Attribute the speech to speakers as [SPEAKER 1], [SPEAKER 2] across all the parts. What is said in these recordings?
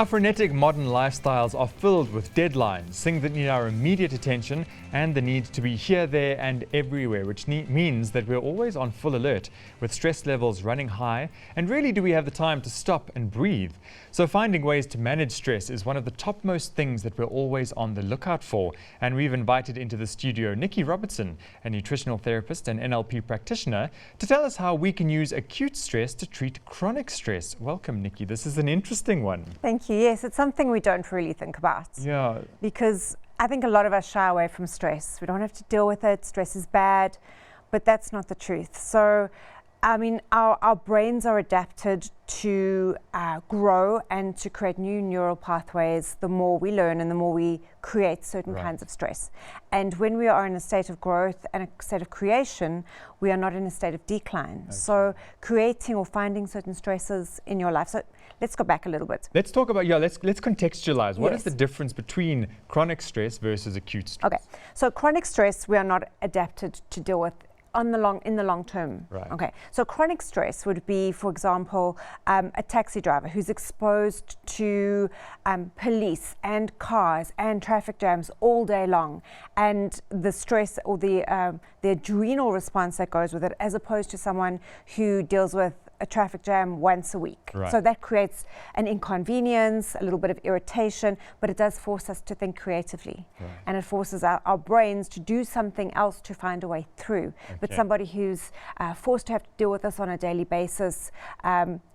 [SPEAKER 1] Our frenetic modern lifestyles are filled with deadlines, things that need our immediate attention and the need to be here, there and everywhere, which means that we're always on full alert with stress levels running high. And really, do we have the time to stop and breathe? So finding ways to manage stress is one of the topmost things that we're always on the lookout for. And we've invited into the studio Nikki Robertson, a nutritional therapist and NLP practitioner, to tell us how we can use acute stress to treat chronic stress. Welcome, Nikki. This is an interesting one.
[SPEAKER 2] Thank you. Yes, it's something we don't really think about.
[SPEAKER 1] Yeah.
[SPEAKER 2] Because I think a lot of us shy away from stress. We don't have to deal with it. Stress is bad, but that's not the truth. So, I mean, our brains are adapted to grow and to create new neural pathways the more we learn and the more we create certain kinds of stress. And when we are in a state of growth and a state of creation, we are not in a state of decline. Okay. So creating or finding certain stresses in your life. So let's go back a little bit.
[SPEAKER 1] Let's talk about, let's contextualize. What is the difference between chronic stress versus acute stress?
[SPEAKER 2] Okay, so chronic stress we are not adapted to deal with in the long term.
[SPEAKER 1] Right.
[SPEAKER 2] Okay, so chronic stress would be, for example, a taxi driver who's exposed to police and cars and traffic jams all day long, and the stress or the adrenal response that goes with it, as opposed to someone who deals with a traffic jam once a week.
[SPEAKER 1] Right.
[SPEAKER 2] So that creates an inconvenience, a little bit of irritation, but it does force us to think creatively.
[SPEAKER 1] Right.
[SPEAKER 2] And it forces our brains to do something else to find a way through.
[SPEAKER 1] Okay.
[SPEAKER 2] But somebody who's forced to have to deal with this on a daily basis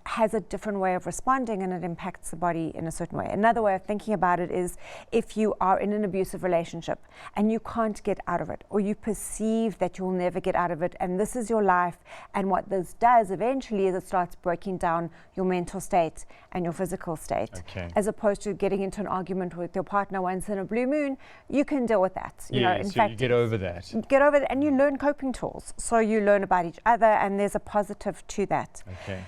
[SPEAKER 2] has a different way of responding, and it impacts the body in a certain way. Another way of thinking about it is if you are in an abusive relationship and you can't get out of it, or you perceive that you'll never get out of it, and this is your life, and what this does eventually is it starts breaking down your mental state and your physical state.
[SPEAKER 1] Okay.
[SPEAKER 2] As opposed to getting into an argument with your partner once in a blue moon, you can deal with that.
[SPEAKER 1] You get over that.
[SPEAKER 2] Get over it, and you learn coping tools. So you learn about each other, and there's a positive to that.
[SPEAKER 1] Okay.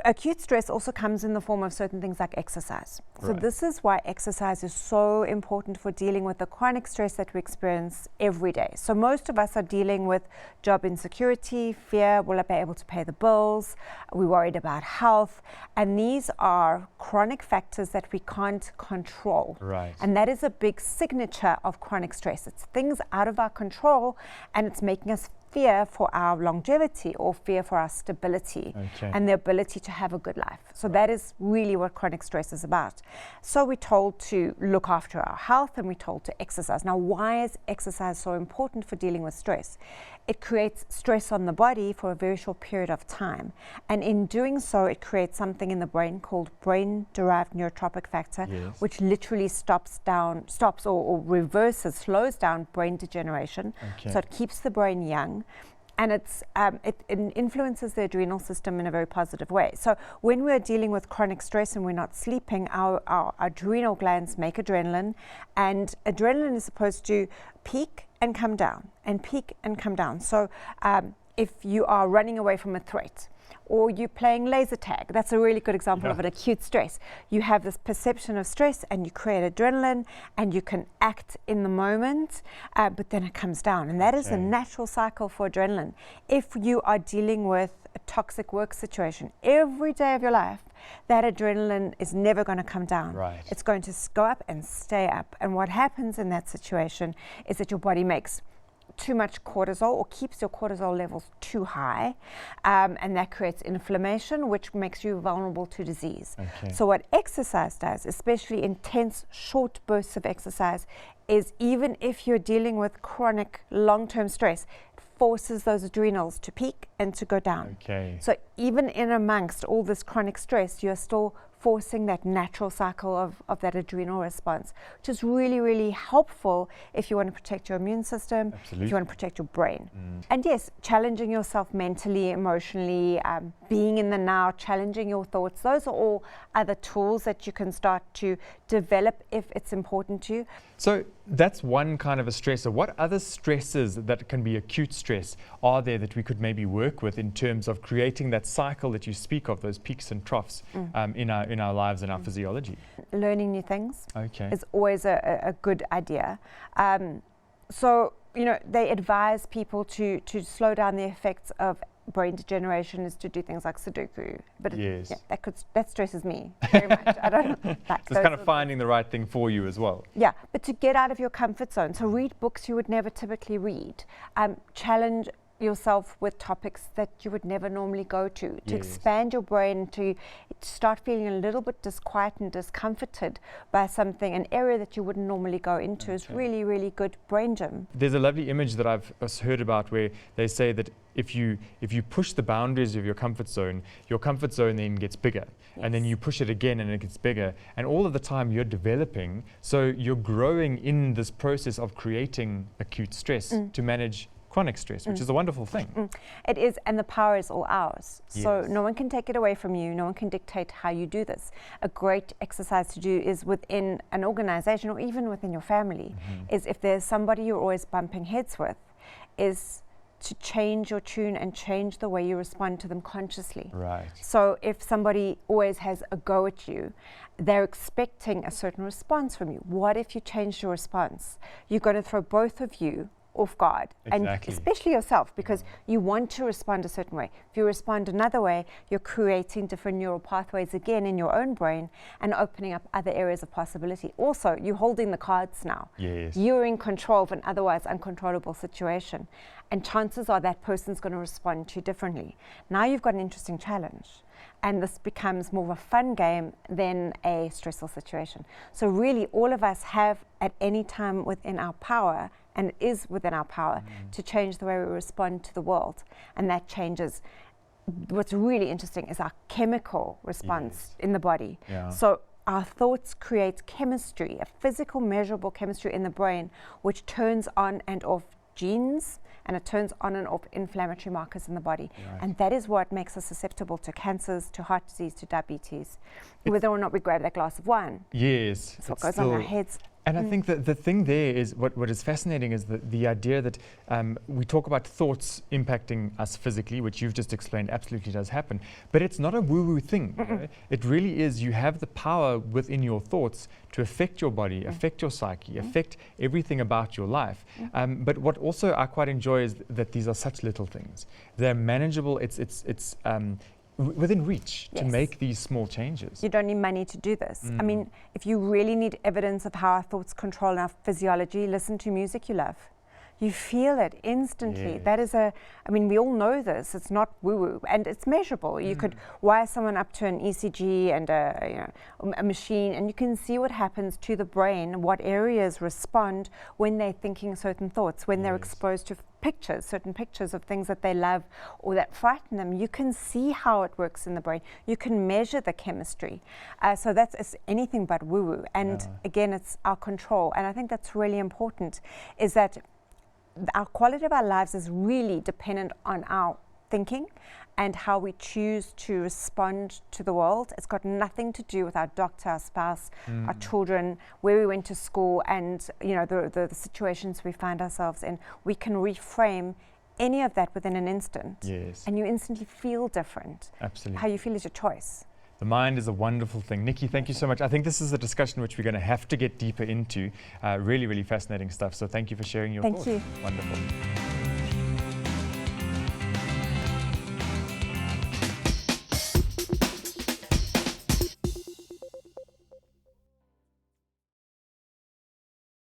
[SPEAKER 2] Acute stress also comes in the form of certain things like exercise. So
[SPEAKER 1] Right.
[SPEAKER 2] this is why exercise is so important for dealing with the chronic stress that we experience every day. So most of us are dealing with job insecurity, fear, will I be able to pay the bills? We're worried about health. And these are chronic factors that we can't control.
[SPEAKER 1] Right.
[SPEAKER 2] And that is a big signature of chronic stress. It's things out of our control, and it's making us fear for our longevity or fear for our stability and the ability to have a good life. So that is really what chronic stress is about. So we're told to look after our health, and we're told to exercise. Now, why is exercise so important for dealing with stress? It creates stress on the body for a very short period of time. And in doing so, it creates something in the brain called brain-derived neurotrophic factor, which literally stops or reverses, slows down brain degeneration. So it keeps the brain young. And it influences the adrenal system in a very positive way. So when we're dealing with chronic stress and we're not sleeping, our adrenal glands make adrenaline, and adrenaline is supposed to peak and come down, and peak and come down. So if you are running away from a threat, or you're playing laser tag, that's a really good example of an acute stress. You have this perception of stress, and you create adrenaline, and you can act in the moment, but then it comes down. And that is a natural cycle for adrenaline. If you are dealing with a toxic work situation every day of your life, that adrenaline is never going to come down.
[SPEAKER 1] Right.
[SPEAKER 2] It's going to go up and stay up. And what happens in that situation is that your body makes too much cortisol, or keeps your cortisol levels too high, and that creates inflammation, which makes you vulnerable to disease. So what exercise does, especially intense short bursts of exercise, is even if you're dealing with chronic long-term stress, it forces those adrenals to peak and to go down. So even in amongst all this chronic stress, you're still forcing that natural cycle of that adrenal response, which is really, really helpful if you want to protect your immune system, if you want to protect your brain. And yes, challenging yourself mentally, emotionally, being in the now, challenging your thoughts, those are all other tools that you can start to develop if it's important to you.
[SPEAKER 1] So that's one kind of a stressor. What other stresses that can be acute stress are there that we could maybe work with in terms of creating that cycle that you speak of, those peaks and troughs in our lives and our physiology?
[SPEAKER 2] Learning new things is always a good idea. So, they advise people to slow down the effects of brain degeneration is to do things like Sudoku. But
[SPEAKER 1] yes.
[SPEAKER 2] that stresses me very much. I don't like
[SPEAKER 1] so it's kind of finding the right thing for you as well.
[SPEAKER 2] Yeah, but to get out of your comfort zone. So read books you would never typically read. Challenge yourself with topics that you would never normally go to expand your brain, to start feeling a little bit disquiet and discomforted by something, an area that you wouldn't normally go into is really, really good brain gym.
[SPEAKER 1] There's a lovely image that I've heard about where they say that if you push the boundaries of your comfort zone then gets bigger. Yes. And then you push it again and it gets bigger. And all of the time you're developing, so you're growing in this process of creating acute stress to manage chronic stress, which is a wonderful thing.
[SPEAKER 2] It is, and the power is all ours.
[SPEAKER 1] Yes.
[SPEAKER 2] So no one can take it away from you. No one can dictate how you do this. A great exercise to do is within an organization or even within your family, is if there's somebody you're always bumping heads with, is to change your tune and change the way you respond to them consciously.
[SPEAKER 1] Right.
[SPEAKER 2] So if somebody always has a go at you, they're expecting a certain response from you. What if you changed your response? You're going to throw both of you off guard, and especially yourself, because you want to respond a certain way. If you respond another way, you're creating different neural pathways again in your own brain and opening up other areas of possibility. Also, you're holding the cards now.
[SPEAKER 1] Yes.
[SPEAKER 2] You're in control of an otherwise uncontrollable situation, and chances are that person's going to respond to you differently. Now you've got an interesting challenge, and this becomes more of a fun game than a stressful situation. So really, all of us have at any time within our power, and it is within our power, to change the way we respond to the world. And that changes. What's really interesting is our chemical response in the body.
[SPEAKER 1] Yeah.
[SPEAKER 2] So our thoughts create chemistry, a physical measurable chemistry in the brain, which turns on and off genes, and it turns on and off inflammatory markers in the body.
[SPEAKER 1] Right.
[SPEAKER 2] And that is what makes us susceptible to cancers, to heart disease, to diabetes, whether or not we grab that glass of wine.
[SPEAKER 1] Yes.
[SPEAKER 2] That's what goes on our heads.
[SPEAKER 1] And I think that the thing there is, what is fascinating is the idea that we talk about thoughts impacting us physically, which you've just explained absolutely does happen, but it's not a woo-woo thing. Right? It really is, you have the power within your thoughts to affect your body, affect your psyche, affect everything about your life. But what also I quite enjoy is that these are such little things. They're manageable, it's within reach to make these small changes.
[SPEAKER 2] You don't need money to do this. I mean, if you really need evidence of how our thoughts control our physiology, listen to music you love. You feel it instantly.
[SPEAKER 1] Yes.
[SPEAKER 2] That is we all know this. It's not woo-woo, and it's measurable. You could wire someone up to an ECG and a machine, and you can see what happens to the brain, what areas respond when they're thinking certain thoughts, when they're exposed to certain pictures of things that they love or that frighten them. You can see how it works in the brain. You can measure the chemistry. So it's anything but woo-woo. And again, it's our control. And I think that's really important, is that our quality of our lives is really dependent on our thinking and how we choose to respond to the world. It's got nothing to do with our doctor, our spouse, our children, where we went to school, and the situations we find ourselves in. We can reframe any of that within an instant, and you instantly feel different.
[SPEAKER 1] Absolutely.
[SPEAKER 2] How you feel is your choice.
[SPEAKER 1] The mind is a wonderful thing. Nikki, thank you so much. I think this is a discussion which we're going to have to get deeper into. Really, really fascinating stuff. So thank you for sharing your thoughts.
[SPEAKER 2] Thank you.
[SPEAKER 1] Wonderful.